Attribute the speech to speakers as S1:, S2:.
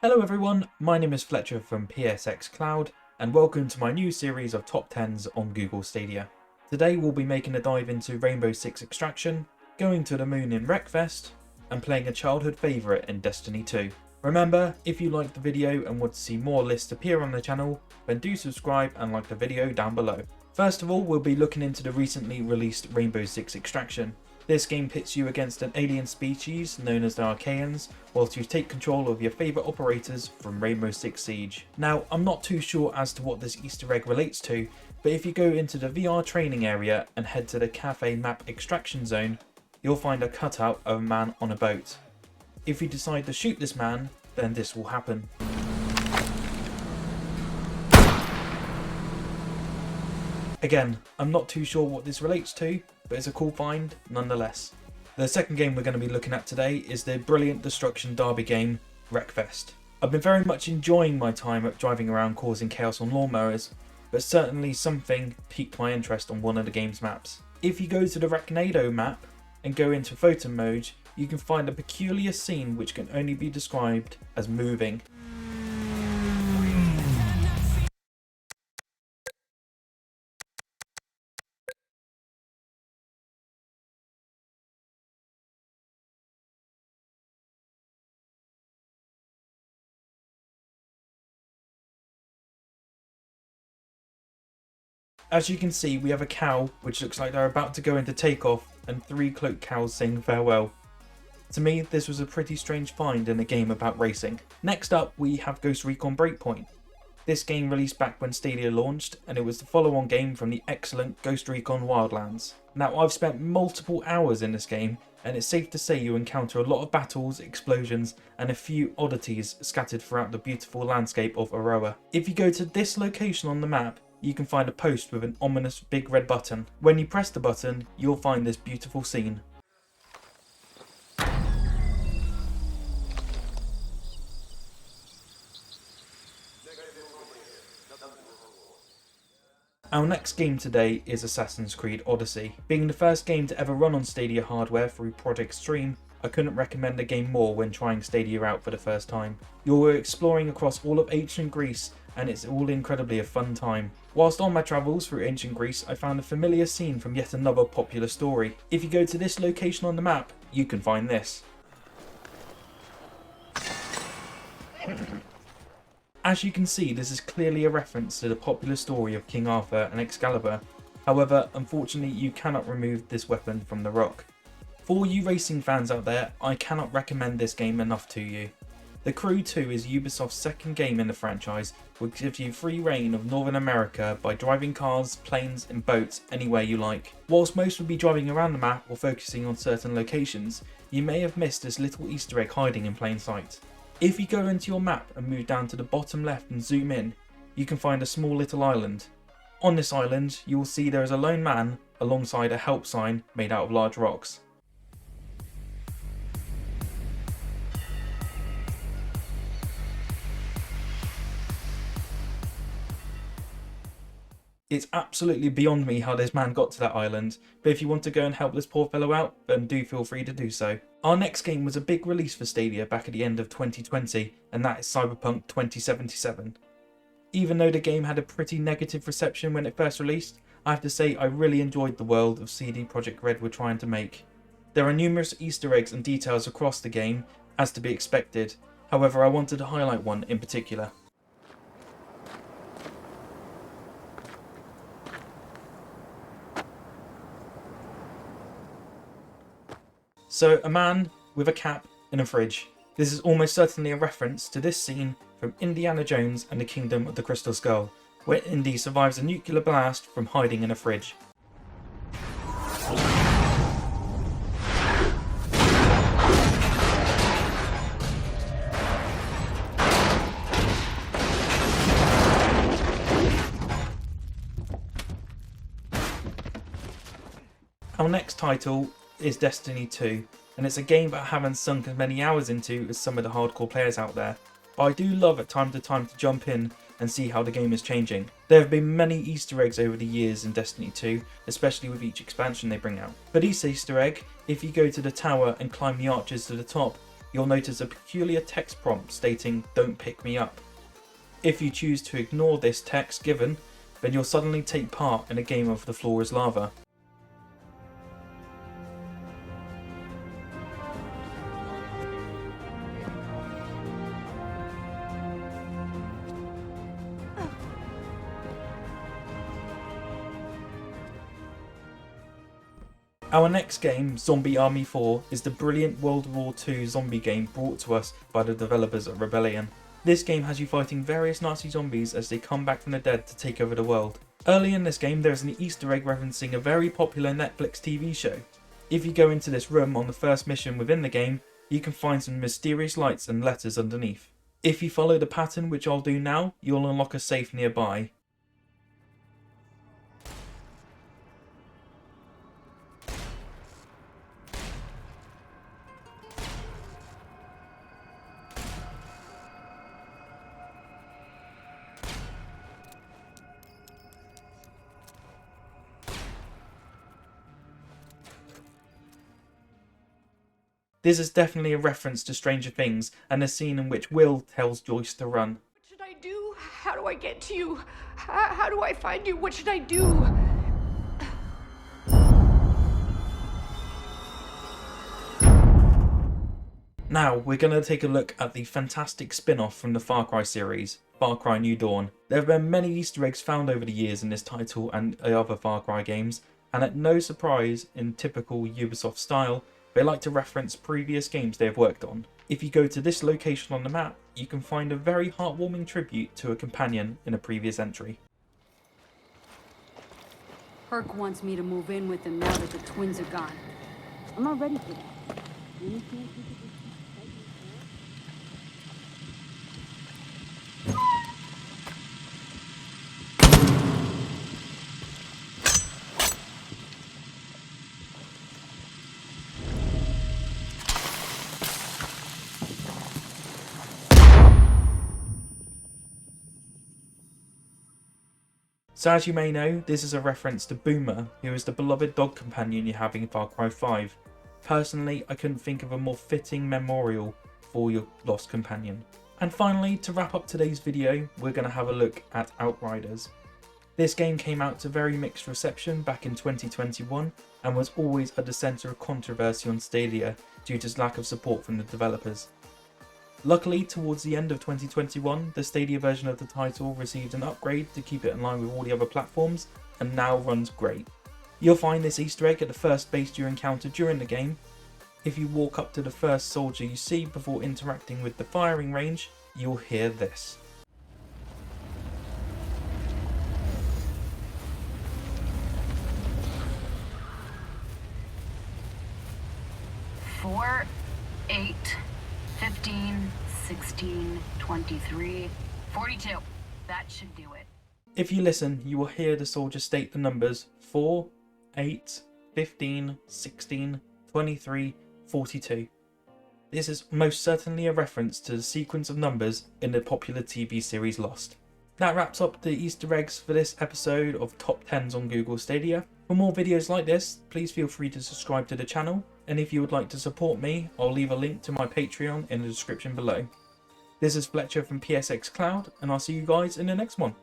S1: Hello everyone, my name is Fletcher from PSX Cloud and welcome to my new series of top 10s on Google Stadia. Today we'll be making a dive into Rainbow Six Extraction, going to the moon in Wreckfest, and playing a childhood favourite in Destiny 2. Remember, if you liked the video and want to see more lists appear on the channel, then do subscribe and like the video down below. First of all, we'll be looking into the recently released Rainbow Six Extraction. This game pits you against an alien species known as the Archaeans, whilst you take control of your favourite operators from Rainbow Six Siege. Now, I'm not too sure as to what this Easter egg relates to, but if you go into the VR training area and head to the cafe map extraction zone, you'll find a cutout of a man on a boat. If you decide to shoot this man, then this will happen. Again, I'm not too sure what this relates to, but it's a cool find nonetheless. The second game we're going to be looking at today is the brilliant destruction derby game, Wreckfest. I've been very much enjoying my time at driving around causing chaos on lawnmowers, but certainly something piqued my interest on one of the game's maps. If you go to the Wrecknado map and go into photo mode, you can find a peculiar scene which can only be described as moving. As you can see, we have a cow which looks like they're about to go into takeoff and 3 cloaked cows saying farewell. To me, this was a pretty strange find in a game about racing. Next up, we have Ghost Recon Breakpoint. This game released back when Stadia launched, and it was the follow-on game from the excellent Ghost Recon Wildlands. Now, I've spent multiple hours in this game, and it's safe to say you encounter a lot of battles, explosions, and a few oddities scattered throughout the beautiful landscape of Aroa. If you go to this location on the map, you can find a post with an ominous big red button. When you press the button, you'll find this beautiful scene. Our next game today is Assassin's Creed Odyssey. Being the first game to ever run on Stadia hardware through Project Stream, I couldn't recommend the game more when trying Stadia out for the first time. You're exploring across all of ancient Greece, and it's all incredibly a fun time. Whilst on my travels through ancient Greece, I found a familiar scene from yet another popular story. If you go to this location on the map, you can find this. As you can see, this is clearly a reference to the popular story of King Arthur and Excalibur. However, unfortunately you cannot remove this weapon from the rock. For you racing fans out there, I cannot recommend this game enough to you. The Crew 2 is Ubisoft's second game in the franchise, which gives you free reign of Northern America by driving cars, planes and boats anywhere you like. Whilst most would be driving around the map or focusing on certain locations, you may have missed this little Easter egg hiding in plain sight. If you go into your map and move down to the bottom left and zoom in, you can find a small little island. On this island, you will see there is a lone man alongside a help sign made out of large rocks. It's absolutely beyond me how this man got to that island, but if you want to go and help this poor fellow out, then do feel free to do so. Our next game was a big release for Stadia back at the end of 2020, and that is CYBERPUNK 2077. Even though the game had a pretty negative reception when it first released, I have to say I really enjoyed the world of CD Projekt Red were trying to make. There are numerous Easter eggs and details across the game, as to be expected. However, I wanted to highlight one in particular. So, a man with a cap in a fridge. This is almost certainly a reference to this scene from Indiana Jones and the Kingdom of the Crystal Skull, where Indy survives a nuclear blast from hiding in a fridge. Our next title is Destiny 2, and it's a game that I haven't sunk as many hours into as some of the hardcore players out there, but I do love at time to jump in and see how the game is changing. There have been many Easter eggs over the years in Destiny 2, especially with each expansion they bring out. For this Easter egg, if you go to the tower and climb the arches to the top, you'll notice a peculiar text prompt stating "Don't pick me up." If you choose to ignore this text given, then you'll suddenly take part in a game of The Floor is Lava. Our next game, Zombie Army 4, is the brilliant World War II zombie game brought to us by the developers at Rebellion. This game has you fighting various Nazi zombies as they come back from the dead to take over the world. Early in this game there is an Easter egg referencing a very popular Netflix TV show. If you go into this room on the first mission within the game, you can find some mysterious lights and letters underneath. If you follow the pattern, which I'll do now, you'll unlock a safe nearby. This is definitely a reference to Stranger Things and the scene in which Will tells Joyce to run.
S2: What should I do? How do I get to you? How do I find you? What should I do?
S1: Now, we're going to take a look at the fantastic spin-off from the Far Cry series, Far Cry New Dawn. There have been many Easter eggs found over the years in this title and the other Far Cry games, and at no surprise, in typical Ubisoft style, they like to reference previous games they have worked on. If you go to this location on the map, you can find a very heartwarming tribute to a companion in a previous entry.
S3: Herc wants me to move in with him now that the twins are gone. I'm not ready for that.
S1: So as you may know, this is a reference to Boomer, who is the beloved dog companion you have in Far Cry 5. Personally, I couldn't think of a more fitting memorial for your lost companion. And finally, to wrap up today's video, we're going to have a look at Outriders. This game came out to very mixed reception back in 2021 and was always at the centre of controversy on Stadia due to its lack of support from the developers. Luckily, towards the end of 2021, the Stadia version of the title received an upgrade to keep it in line with all the other platforms, and now runs great. You'll find this Easter egg at the first base you encounter during the game. If you walk up to the first soldier you see before interacting with the firing range, you'll hear this.
S3: Four, 8, 15, 16, 23, 42. That should do it.
S1: If you listen, you will hear the soldier state the numbers 4, 8, 15, 16, 23, 42. This is most certainly a reference to the sequence of numbers in the popular TV series Lost. That wraps up the Easter eggs for this episode of Top 10s on Google Stadia. For more videos like this, please feel free to subscribe to the channel, and if you would like to support me, I'll leave a link to my Patreon in the description below. This is Fletcher from PSX Cloud, and I'll see you guys in the next one.